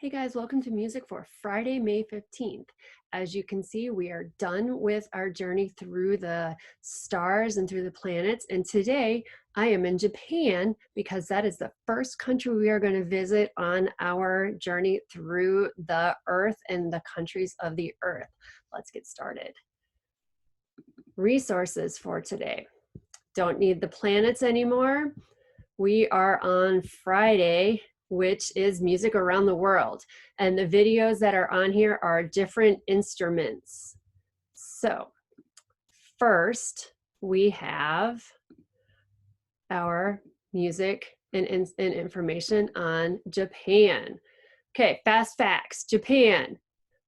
Hey guys, welcome to Music for Friday, May 15th. As you can see, we are done with our journey through the stars and through the planets. And today I am in Japan because that is the first country we are going to visit on our journey through the Earth and the countries of the Earth. Let's get started. Resources for today. Don't need the planets anymore. We are on Friday, which is music around the world. And the videos that are on here are different instruments. So first we have our music and information on Japan. Okay, fast facts. Japan.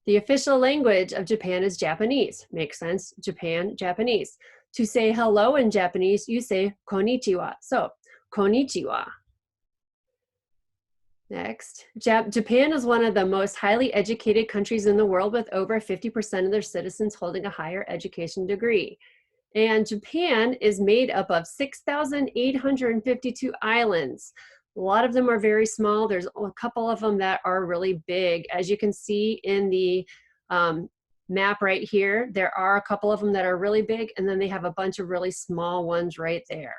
The official language of Japan is Japanese. Makes sense. Japan, Japanese. To say hello in Japanese, you say konnichiwa. So, konnichiwa. Next, Japan is one of the most highly educated countries in the world with over 50% of their citizens holding a higher education degree. And Japan is made up of 6,852 islands. A lot of them are very small. There's a couple of them that are really big. As you can see in the map right here, there are a couple of them that are really big, and then they have a bunch of really small ones right there.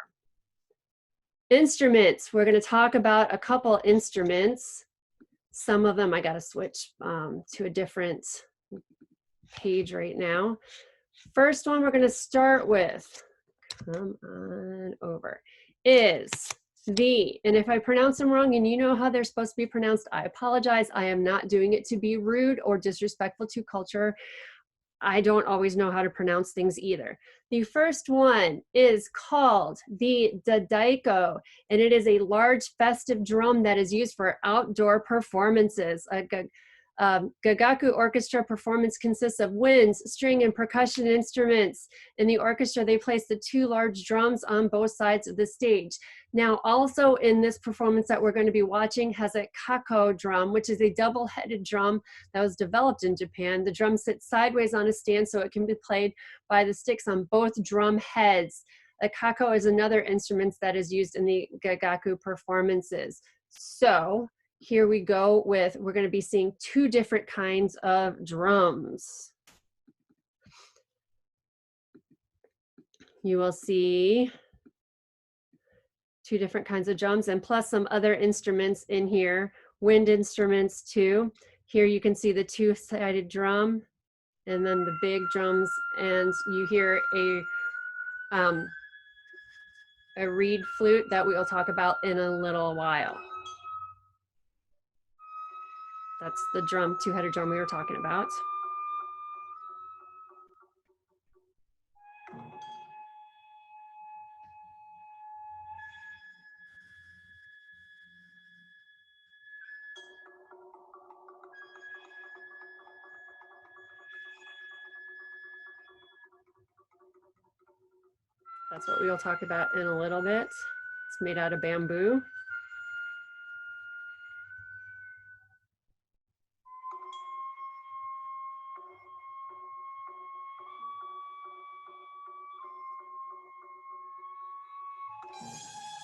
Instruments, we're going to talk about a couple instruments. Some of them, I got to switch to a different page right now. First one we're going to start with, come on over, is the, and if I pronounce them wrong and you know how they're supposed to be pronounced, I apologize. I am not doing it to be rude or disrespectful to culture. I don't always know how to pronounce things either. The first one is called the Taiko, and it is a large festive drum that is used for outdoor performances. A Gagaku orchestra performance consists of winds, string, and percussion instruments. In the orchestra, they place the two large drums on both sides of the stage. Now, also in this performance that we're going to be watching has a Taiko drum, which is a double-headed drum that was developed in Japan. The drum sits sideways on a stand so it can be played by the sticks on both drum heads. A Taiko is another instrument that is used in the Gagaku performances. So here we go with, we're going to be seeing two different kinds of drums. You will see two different kinds of drums and plus some other instruments in here, wind instruments too. Here you can see the two-sided drum and then the big drums, and you hear a reed flute that we'll talk about in a little while. That's the drum, two-headed drum we were talking about. That's what we'll talk about in a little bit. It's made out of bamboo.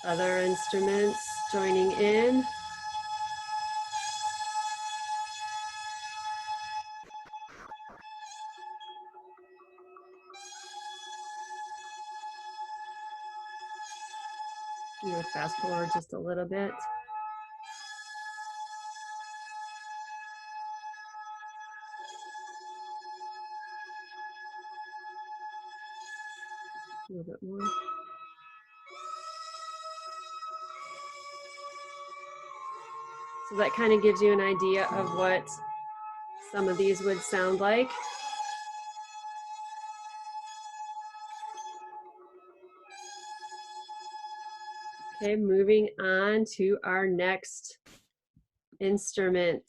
Other instruments joining in. I'm going to fast forward just a little bit. A little bit more. So that kind of gives you an idea of what some of these would sound like. Okay, moving on to our next instrument.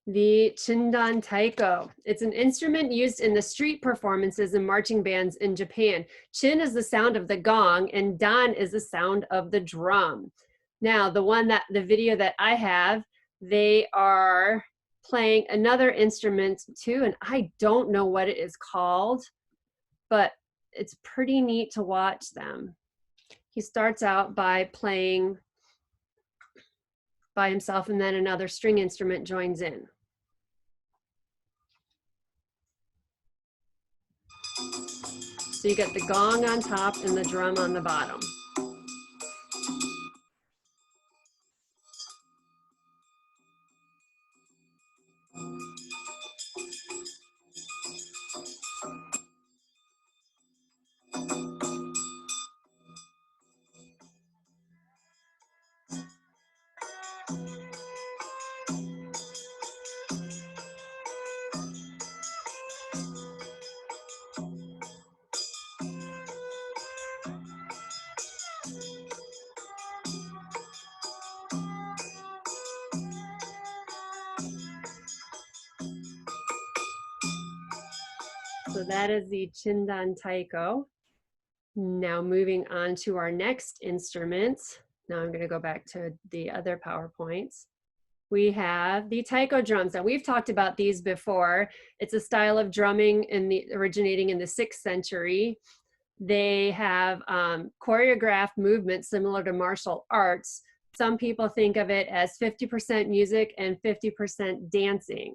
The Chindan Taiko. It's an instrument used in the street performances and marching bands in Japan. Chin is the sound of the gong and dan is the sound of the drum. Now, the video that I have, they are playing another instrument too, and I don't know what it is called, but it's pretty neat to watch them. He starts out by playing by himself, and then another string instrument joins in. So you get the gong on top and the drum on the bottom. So that is the Chindan Taiko. Now moving on to our next instrument. Now I'm going to go back to the other PowerPoints. We have the Taiko drums. Now we've talked about these before. It's a style of drumming originating in the 6th century. They have choreographed movements similar to martial arts. Some people think of it as 50% music and 50% dancing.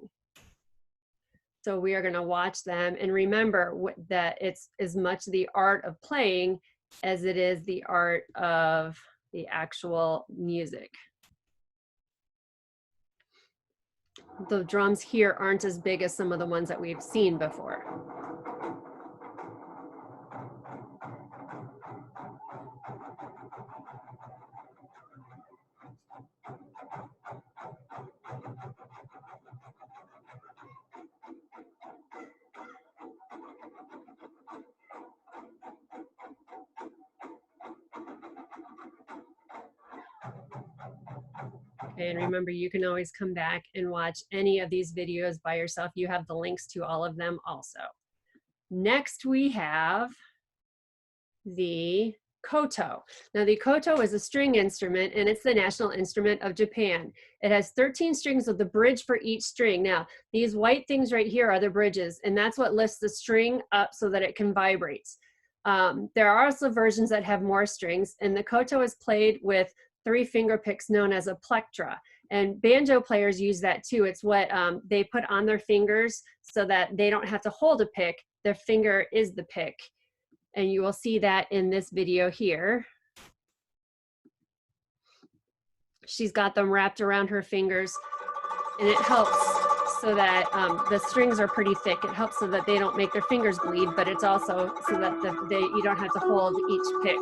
So we are going to watch them and remember that it's as much the art of playing as it is the art of the actual music. The drums here aren't as big as some of the ones that we've seen before. Okay, and remember, you can always come back and watch any of these videos by yourself. You have the links to all of them also. Next, we have the Koto. Now, the Koto is a string instrument, and it's the national instrument of Japan. It has 13 strings with a bridge for each string. Now, these white things right here are the bridges, and that's what lifts the string up so that it can vibrate. There are also versions that have more strings, and the Koto is played with 3 finger picks known as a plectra. And banjo players use that too. It's what they put on their fingers so that they don't have to hold a pick. Their finger is the pick. And you will see that in this video here. She's got them wrapped around her fingers, and it helps so that the strings are pretty thick. It helps so that they don't make their fingers bleed, but it's also so that you don't have to hold each pick.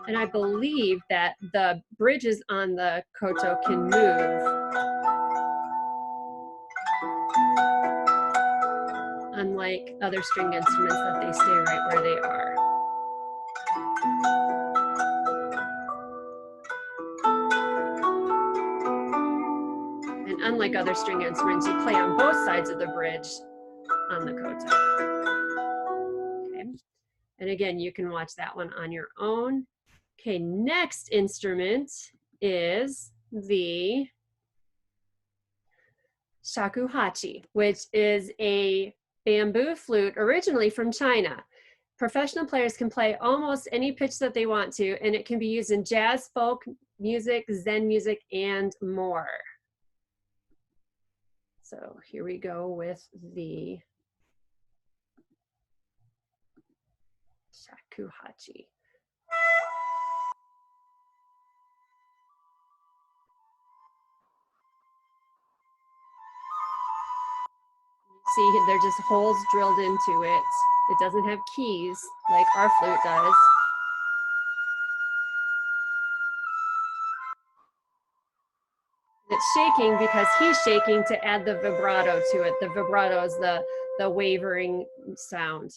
And I believe that the bridges on the Koto can move, unlike other string instruments that they stay right where they are. And unlike other string instruments, you play on both sides of the bridge on the Koto. Okay. And again, you can watch that one on your own. Okay, next instrument is the Shakuhachi, which is a bamboo flute originally from China. Professional players can play almost any pitch that they want to, and it can be used in jazz, folk music, Zen music, and more. So here we go with the Shakuhachi. See, they're just holes drilled into it. It doesn't have keys like our flute does. It's shaking because he's shaking to add the vibrato to it. The vibrato is the wavering sound.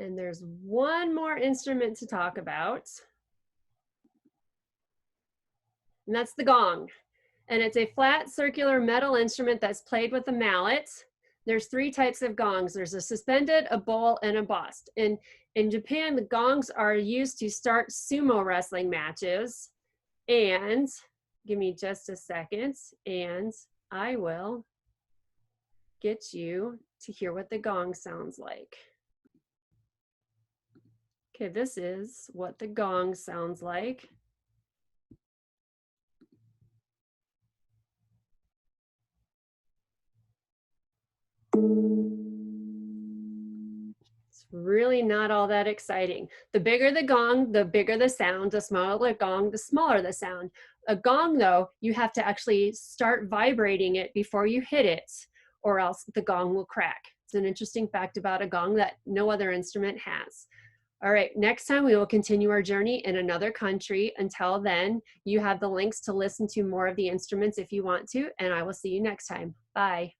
And there's one more instrument to talk about. And that's the gong. And it's a flat circular metal instrument that's played with a mallet. There's 3 types of gongs. There's a suspended, a bowl, and a bossed. And in Japan, the gongs are used to start sumo wrestling matches. And give me just a second, and I will get you to hear what the gong sounds like. Okay, this is what the gong sounds like. It's really not all that exciting. The bigger the gong, the bigger the sound. The smaller the gong, the smaller the sound. A gong, though, you have to actually start vibrating it before you hit it, or else the gong will crack. It's an interesting fact about a gong that no other instrument has. All right, next time we will continue our journey in another country. Until then, you have the links to listen to more of the instruments if you want to, and I will see you next time. Bye.